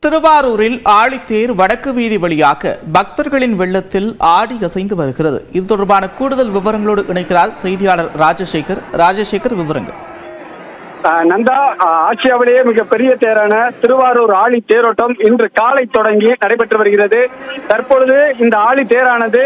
திருவாரூரில் ஆழித்தேர் வடக்கு வீதி வழியாக பக்தர்களின் வெள்ளத்தில் ஆடி அசைந்து வருகிறது. இது தொடர்பான கூடுதல் விவரங்களோடு இணைக்கிறார் செய்தியாளர் ராஜசேகர். விவரங்கள். நந்தா, ஆசியாவிலேயே மிகப்பெரிய தேரான திருவாரூர் ஆழி தேரோட்டம் இன்று காலை தொடங்கி நடைபெற்று வருகிறது. தற்பொழுது இந்த ஆழி தேரானது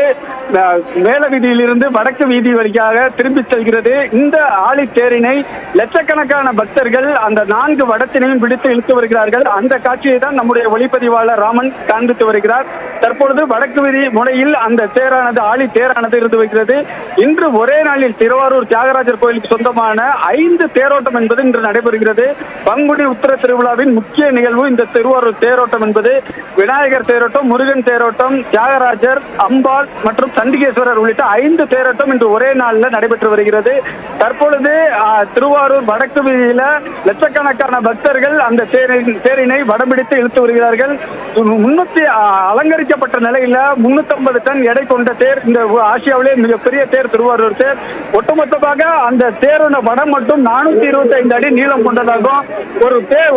மேல வீதியிலிருந்து வடக்கு வீதி வழியாக திரும்பி செல்கிறது. இந்த ஆழி தேரினை லட்சக்கணக்கான பக்தர்கள் அந்த 4 வடத்தினையும் பிடித்து இழுத்து வருகிறார்கள். அந்த காட்சியை தான் நம்முடைய ஒளிப்பதிவாளர் ராமன் காண்பித்து வருகிறார். தற்பொழுது வடக்கு வீதி முனையில் அந்த தேரானது ஆழி தேரானது இருந்து வருகிறது. இன்று ஒரே நாளில் திருவாரூர் தியாகராஜர் கோயிலுக்கு சொந்தமான 5 தேரோட்டம் என்பது இன்று நடைபெறுகிறது. பங்குனி உத்திர திருவிழாவின் முக்கிய நிகழ்வு இந்த திருவாரூர் தேரோட்டம் என்பது விநாயகர் தேரோட்டம், முருகன் தேரோட்டம், தியாகராஜர், அம்பாள் மற்றும் சண்டிகேஸ்வரர் உள்ளிட்ட 5 தேரோட்டம் இன்று ஒரே நாளில் நடைபெற்று வருகிறது. தற்பொழுது திருவாரூர் வடக்கு வீதியில லட்சக்கணக்கான பக்தர்கள் அந்த தேரினை வடம்பிடித்து இழுத்து வருகிறார்கள். அலங்கரிக்கப்பட்ட நிலையில 350 டன் எடை கொண்ட தேர், இந்த ஆசியாவிலே மிகப்பெரிய தேர் திருவாரூர் தேர். ஒட்டுமொத்தமாக அந்த தேரோட வடம் மட்டும் 425 அடி நீளம் கொண்டதாகும்.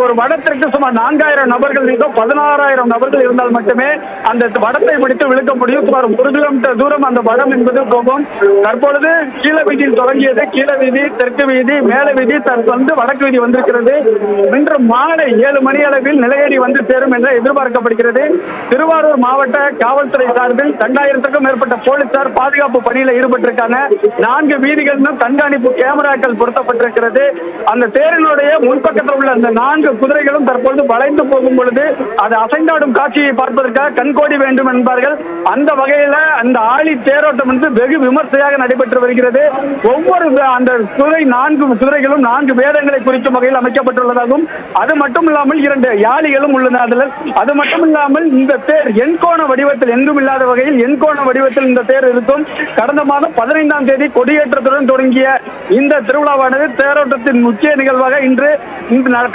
ஒரு வடத்திற்கு சுமார் 4000 நபர்கள் 16,000 நபர்கள் இருந்தால் மட்டுமே அந்த வடத்தை பிடித்து விழுக்க முடியும். சுமார் 1 கிலோமீட்டர் தூரம் அந்த வடம் என்பது போகும். தற்பொழுது கீழ வீதியில் தொடங்கியது. கீழ வீதி, தெற்கு வீதி, மேல வீதி, தற்போது வடக்கு வீதி வந்திருக்கிறது. இன்று மாலை 7 மணி அளவில் நிலையடி வந்து சேரும் என்று எதிர்பார்க்கப்படுகிறது. திருவாரூர் மாவட்ட காவல்துறை சார்பில் 2000க்கும் மேற்பட்ட போலீசார் பாதுகாப்பு பணியில் ஈடுபட்டிருக்காங்க. 4 வீதிகளிலும் கண்காணிப்பு கேமராக்கள் பொருத்தப்பட்டிருக்கிறது. அந்த தேரினுடைய முன்பக்கத்தில் உள்ள அந்த 4 குதிரைகளும் தற்பொழுது வளைந்து போகும் பொழுது அது அசைந்தாடும் காட்சியை பார்ப்பதற்காக கண்கோடி வேண்டும் என்பார்கள். அந்த வகையில அந்த ஆழி தேரோட்டம் வந்து வெகு விமர்சையாக நடைபெற்று வருகிறது. ஒவ்வொரு அந்த 4 குதிரைகளும் 4 வேதங்களை குறிக்கும் வகையில் அமைக்கப்பட்டுள்ளதாகவும், அது மட்டும் இல்லாமல் 2 யாளிகளும் உள்ளன. அது மட்டும் இல்லாமல் இந்த தேர் எண்கோண வடிவத்தில், எங்கும் இல்லாத வகையில் எண்கோண வடிவத்தில் இந்த தேர் இருக்கும். கடந்த மாதம் 15ஆம் தேதி கொடியேற்றத்துடன் தொடங்கிய இந்த திருவிழாவானது தேரோட்டத்தின் முக்கிய நிகழ்வாக இன்று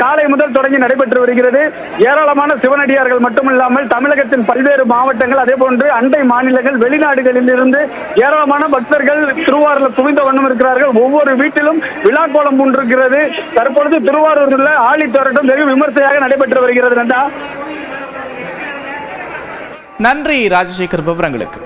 காலை முதல் தொடங்கி நடைபெற்று வருகிறது. ஏராளமான சிவனடியார்கள் மட்டுமில்லாமல் தமிழகத்தின் பல்வேறு மாவட்டங்கள், அதே போன்று அண்டை மாநிலங்கள், வெளிநாடுகளில் இருந்து ஏராளமான பக்தர்கள் திருவாரூரில் குவிந்த வண்ணம் இருக்கிறார்கள். ஒவ்வொரு வீட்டிலும் விழா கோலம் பூண்டிருக்கிறது. தற்பொழுது திருவாரூரில் ஆழி தேரோட்டம் வெகு விமர்சையாக நடைபெற்று வருகிறது. நன்றி ராஜசேகர் விவரங்களுக்கு.